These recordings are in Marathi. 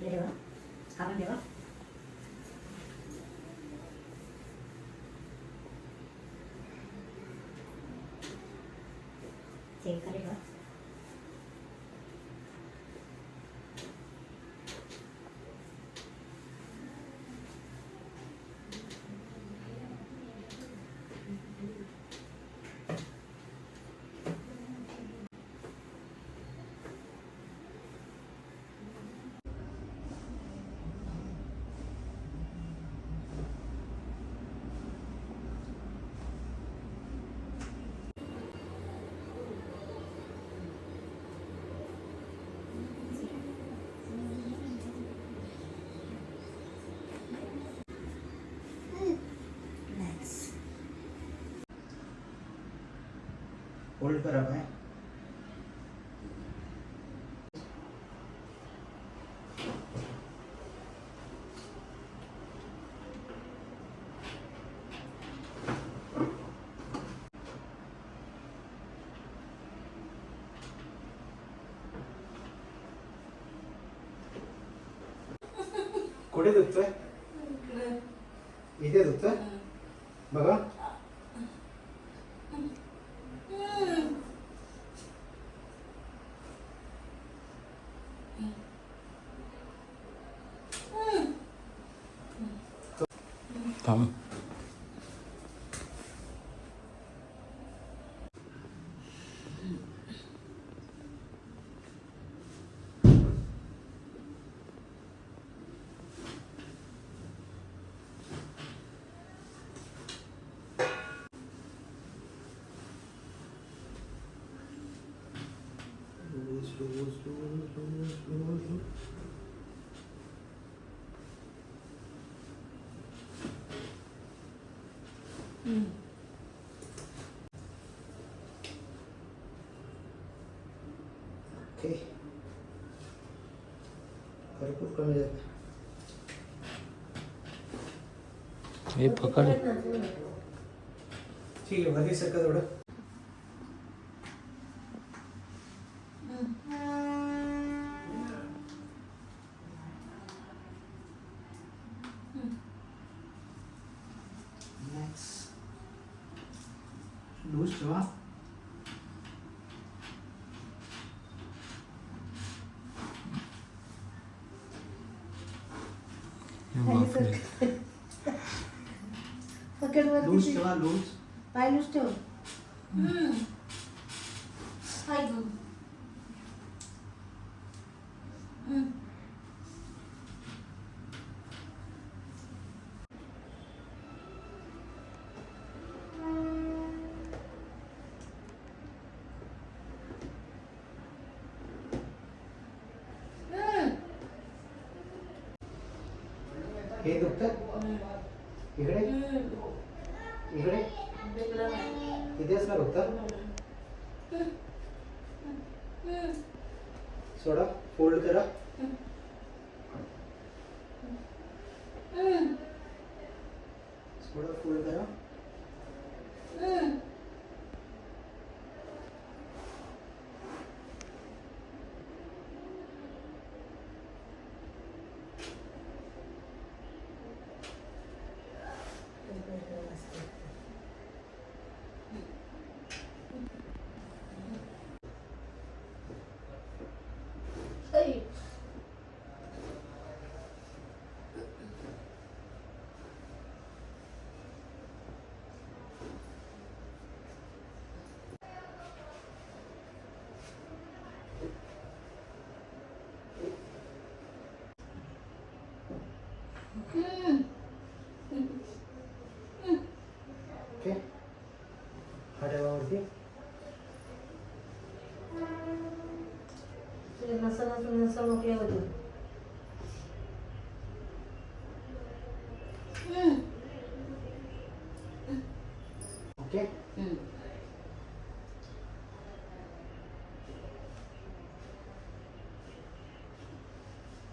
हे ठेवा, हा पण ठेवा. सेम खाली ठेवा. होल्ड करा पाय. कुठे दुखतोय? इथे दुखतोय बघा. थांब. ओके, भरपूर कमी झालं. हे पकड. ठीक आहे, मध्ये सरका थोडं. लूज ठेवा. लूज ठेवा, लूज. पाय लूज ठेव. हे दुखतं इकडे, इकडे इथेच ना दुखतं. सोडा, फोल्ड करा. सोडा, फोल्ड करा. ओके, हाडावरती. नसा मोकळ्या होती. Okay,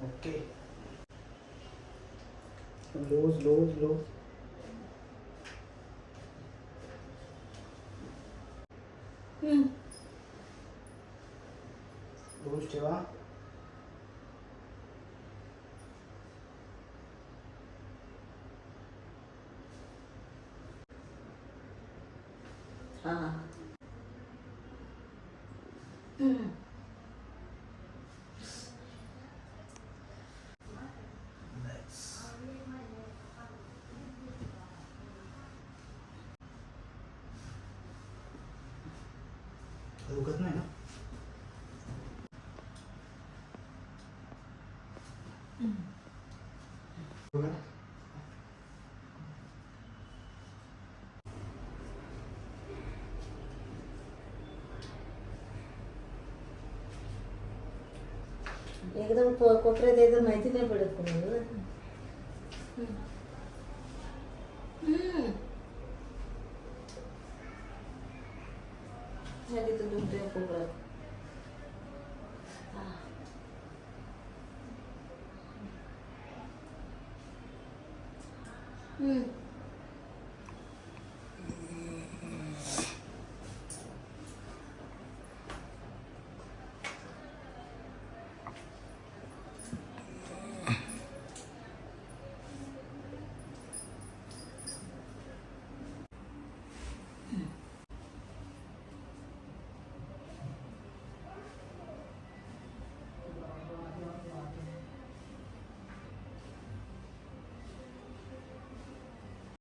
okay. Loose, loose, loose. Loose ठेवा. हां दुखत नाही ना? बघा. एकदम कोपऱ्यात एकदम माहिती नाही पडत कोणाला. ह्या तिथं दुखतंय कोपऱ्यात. हां